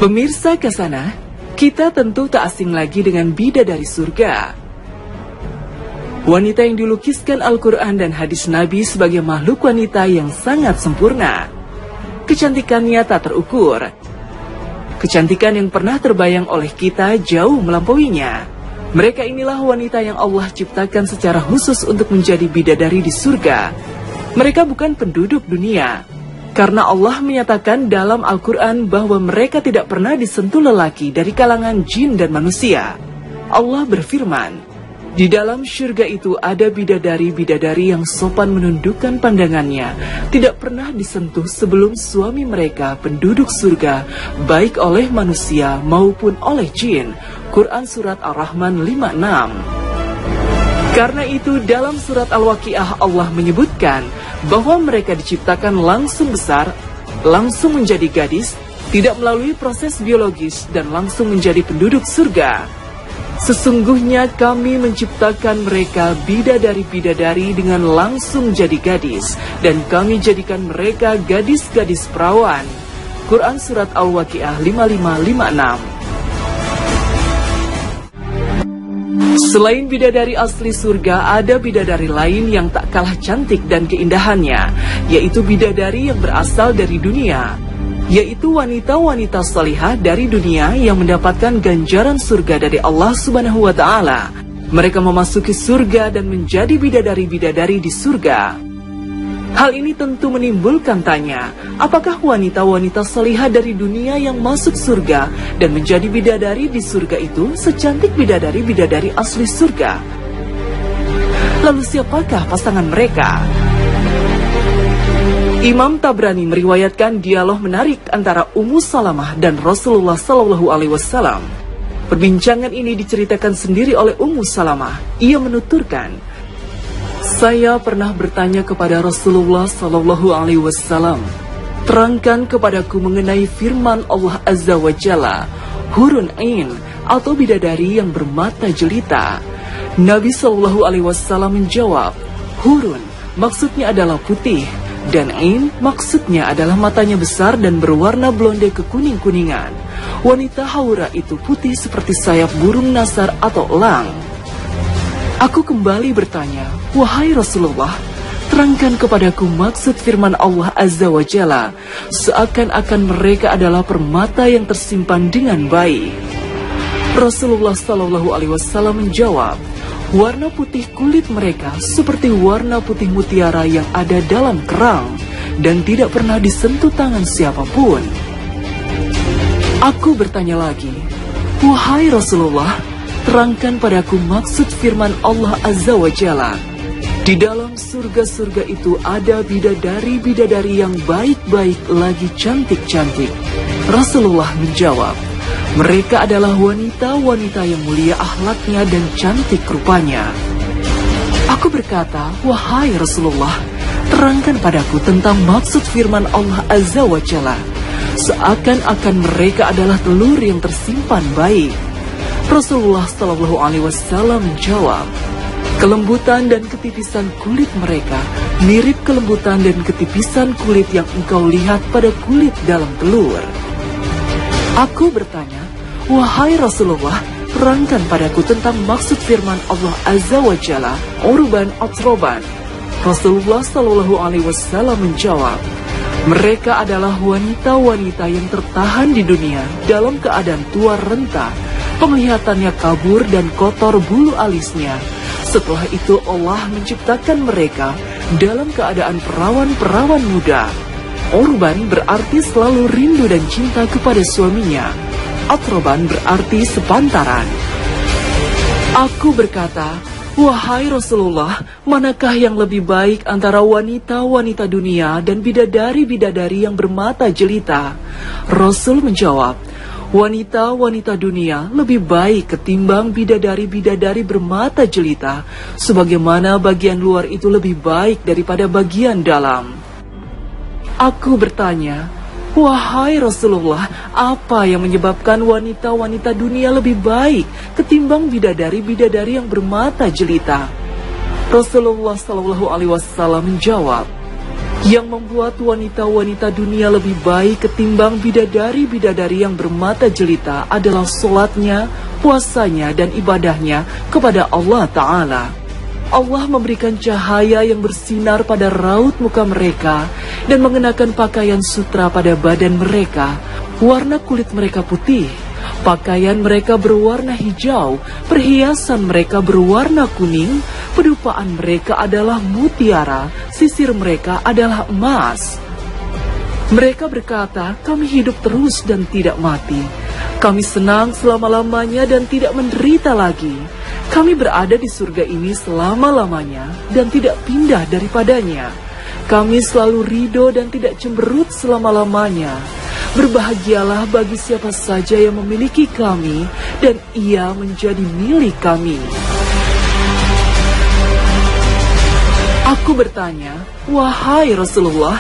Pemirsa Kasana, kita tentu tak asing lagi dengan bidadari surga. Wanita yang dilukiskan Al-Quran dan hadis Nabi sebagai makhluk wanita yang sangat sempurna. Kecantikannya tak terukur. Kecantikan yang pernah terbayang oleh kita jauh melampauinya. Mereka inilah wanita yang Allah ciptakan secara khusus untuk menjadi bidadari di surga. Mereka bukan penduduk dunia. Karena Allah menyatakan dalam Al-Quran bahwa mereka tidak pernah disentuh lelaki dari kalangan jin dan manusia. Allah berfirman, di dalam syurga itu ada bidadari-bidadari yang sopan menundukkan pandangannya, tidak pernah disentuh sebelum suami mereka penduduk surga, baik oleh manusia maupun oleh jin. Quran Surat Ar-Rahman 56. Karena itu dalam surat Al-Waqiah Allah menyebutkan bahwa mereka diciptakan langsung besar, langsung menjadi gadis, tidak melalui proses biologis dan langsung menjadi penduduk surga. Sesungguhnya kami menciptakan mereka bidadari-bidadari dengan langsung jadi gadis, dan kami jadikan mereka gadis-gadis perawan. Quran Surat Al-Waqiah 5556. Selain bidadari asli surga, ada bidadari lain yang tak kalah cantik dan keindahannya, yaitu bidadari yang berasal dari dunia, yaitu wanita-wanita salihah dari dunia yang mendapatkan ganjaran surga dari Allah Subhanahu wa Ta'ala. Mereka memasuki surga dan menjadi bidadari-bidadari di surga. Hal ini tentu menimbulkan tanya, apakah wanita-wanita salihah dari dunia yang masuk surga dan menjadi bidadari di surga itu secantik bidadari-bidadari asli surga? Lalu siapakah pasangan mereka? Imam Tabrani meriwayatkan dialog menarik antara Ummu Salamah dan Rasulullah SAW. Perbincangan ini diceritakan sendiri oleh Ummu Salamah. Ia menuturkan, saya pernah bertanya kepada Rasulullah SAW, terangkan kepadaku mengenai firman Allah Azza wa Jalla, hurun ain atau bidadari yang bermata jelita. Nabi SAW menjawab, hurun maksudnya adalah putih, dan ain maksudnya adalah matanya besar dan berwarna blonde kekuning-kuningan. Wanita haura itu putih seperti sayap burung nasar atau elang. Aku kembali bertanya, wahai Rasulullah, terangkan kepadaku maksud firman Allah Azza wa Jalla, seakan-akan mereka adalah permata yang tersimpan dengan baik. Rasulullah SAW menjawab, warna putih kulit mereka seperti warna putih mutiara yang ada dalam kerang, dan tidak pernah disentuh tangan siapapun. Aku bertanya lagi, wahai Rasulullah, terangkan padaku maksud firman Allah Azza wa Jalla. Di dalam surga-surga itu ada bidadari-bidadari yang baik-baik lagi cantik-cantik. Rasulullah menjawab, mereka adalah wanita-wanita yang mulia akhlaknya dan cantik rupanya. Aku berkata, wahai Rasulullah, terangkan padaku tentang maksud firman Allah Azza wa Jalla. Seakan-akan mereka adalah telur yang tersimpan baik. Rasulullah SAW menjawab, kelembutan dan ketipisan kulit mereka mirip kelembutan dan ketipisan kulit yang engkau lihat pada kulit dalam telur. Aku bertanya, wahai Rasulullah, terangkan padaku tentang maksud firman Allah Azza wa Jalla, urban atroban. Rasulullah SAW menjawab, mereka adalah wanita-wanita yang tertahan di dunia dalam keadaan tua renta, penglihatannya kabur dan kotor bulu alisnya. Setelah itu Allah menciptakan mereka dalam keadaan perawan-perawan muda. Urban berarti selalu rindu dan cinta kepada suaminya. Atroban berarti sepantaran. Aku berkata, wahai Rasulullah, manakah yang lebih baik antara wanita-wanita dunia dan bidadari-bidadari yang bermata jelita? Rasul menjawab, wanita-wanita dunia lebih baik ketimbang bidadari-bidadari bermata jelita, sebagaimana bagian luar itu lebih baik daripada bagian dalam. Aku bertanya, wahai Rasulullah, apa yang menyebabkan wanita-wanita dunia lebih baik ketimbang bidadari-bidadari yang bermata jelita? Rasulullah SAW menjawab, Yang membuat wanita-wanita dunia lebih baik ketimbang bidadari-bidadari yang bermata jelita adalah sholatnya, puasanya, dan ibadahnya kepada Allah Ta'ala. Allah memberikan cahaya yang bersinar pada raut muka mereka dan mengenakan pakaian sutra pada badan mereka. Warna kulit mereka putih, pakaian mereka berwarna hijau, perhiasan mereka berwarna kuning, pedupaan mereka adalah mutiara, sisir mereka adalah emas. Mereka berkata, kami hidup terus dan tidak mati. Kami senang selama-lamanya dan tidak menderita lagi. Kami berada di surga ini selama-lamanya dan tidak pindah daripadanya. Kami selalu ridho dan tidak cemberut selama-lamanya. Berbahagialah bagi siapa saja yang memiliki kami dan ia menjadi milik kami. Aku bertanya, wahai Rasulullah,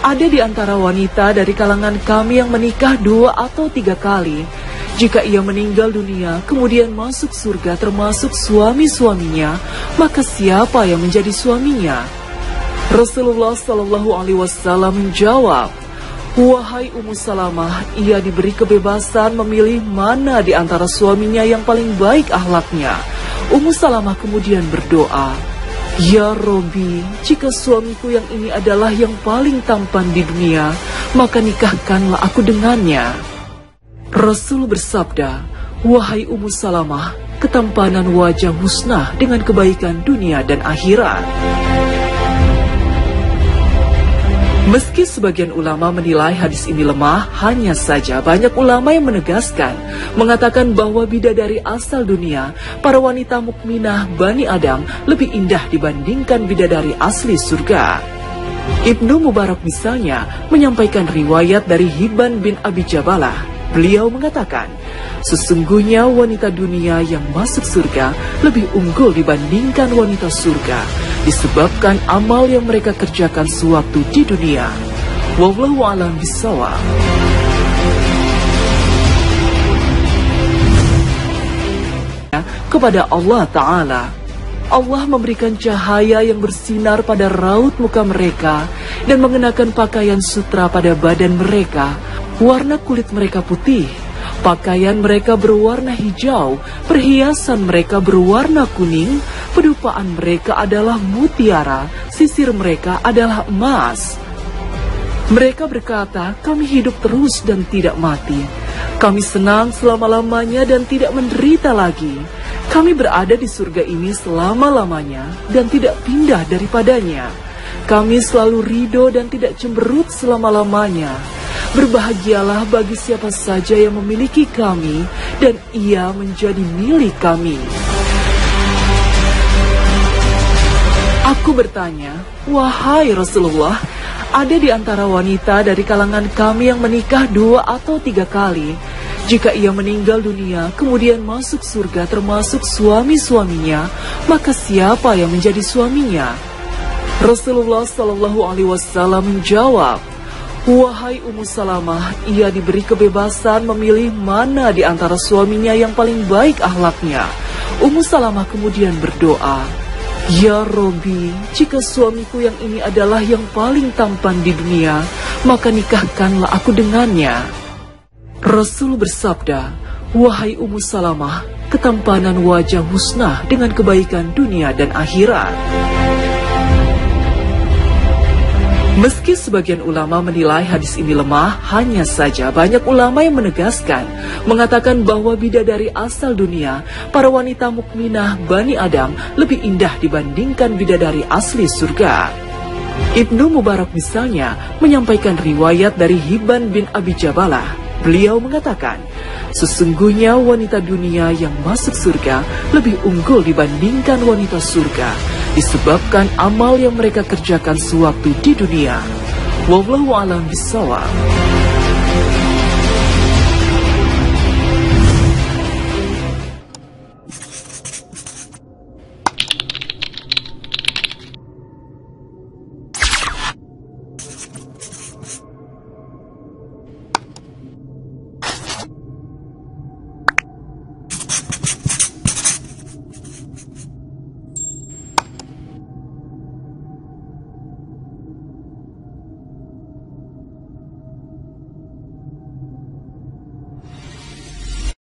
ada di antara wanita dari kalangan kami yang menikah 2 atau 3 kali. Jika ia meninggal dunia, kemudian masuk surga termasuk suami-suaminya, maka siapa yang menjadi suaminya? Rasulullah SAW menjawab, wahai Ummu Salamah, ia diberi kebebasan memilih mana di antara suaminya yang paling baik akhlaknya. Ummu Salamah kemudian berdoa, ya Robi, jika suamiku yang ini adalah yang paling tampan di dunia, maka nikahkanlah aku dengannya. Rasul bersabda, wahai Ummu Salamah, ketampanan wajah musnah dengan kebaikan dunia dan akhirat. Meski sebagian ulama menilai hadis ini lemah, hanya saja banyak ulama yang menegaskan, mengatakan bahwa bidadari asal dunia, para wanita mukminah Bani Adam lebih indah dibandingkan bidadari asli surga. Ibnu Mubarak misalnya menyampaikan riwayat dari Hibban bin Abi Jabalah. Beliau mengatakan, sesungguhnya wanita dunia yang masuk surga lebih unggul dibandingkan wanita surga, disebabkan amal yang mereka kerjakan sewaktu di dunia. Wallahu a'lam bishawab. Kepada Allah Ta'ala, Allah memberikan cahaya yang bersinar pada raut muka mereka dan mengenakan pakaian sutra pada badan mereka. Warna kulit mereka putih, pakaian mereka berwarna hijau, perhiasan mereka berwarna kuning, pedupaan mereka adalah mutiara, sisir mereka adalah emas. Mereka berkata, kami hidup terus dan tidak mati. Kami senang selama-lamanya dan tidak menderita lagi. Kami berada di surga ini selama-lamanya dan tidak pindah daripadanya. Kami selalu ridho dan tidak cemberut selama-lamanya. Berbahagialah bagi siapa saja yang memiliki kami dan ia menjadi milik kami. Aku bertanya, wahai Rasulullah, ada di antara wanita dari kalangan kami yang menikah 2 atau 3 kali. Jika ia meninggal dunia, kemudian masuk surga termasuk suami-suaminya, maka siapa yang menjadi suaminya? Rasulullah SAW menjawab, wahai Ummu Salamah, ia diberi kebebasan memilih mana di antara suaminya yang paling baik akhlaknya. Ummu Salamah kemudian berdoa, ya Robi, jika suamiku yang ini adalah yang paling tampan di dunia, maka nikahkanlah aku dengannya. Rasul bersabda, wahai Ummu Salamah, ketampanan wajah musnah dengan kebaikan dunia dan akhirat. Meski sebagian ulama menilai hadis ini lemah, hanya saja banyak ulama yang menegaskan, mengatakan bahwa bidadari asal dunia, para wanita mukminah Bani Adam lebih indah dibandingkan bidadari asli surga. Ibnu Mubarak misalnya menyampaikan riwayat dari Hibban bin Abi Jabalah. Beliau mengatakan, sesungguhnya wanita dunia yang masuk surga lebih unggul dibandingkan wanita surga, disebabkan amal yang mereka kerjakan sewaktu di dunia. Wallahu a'lam bishawab.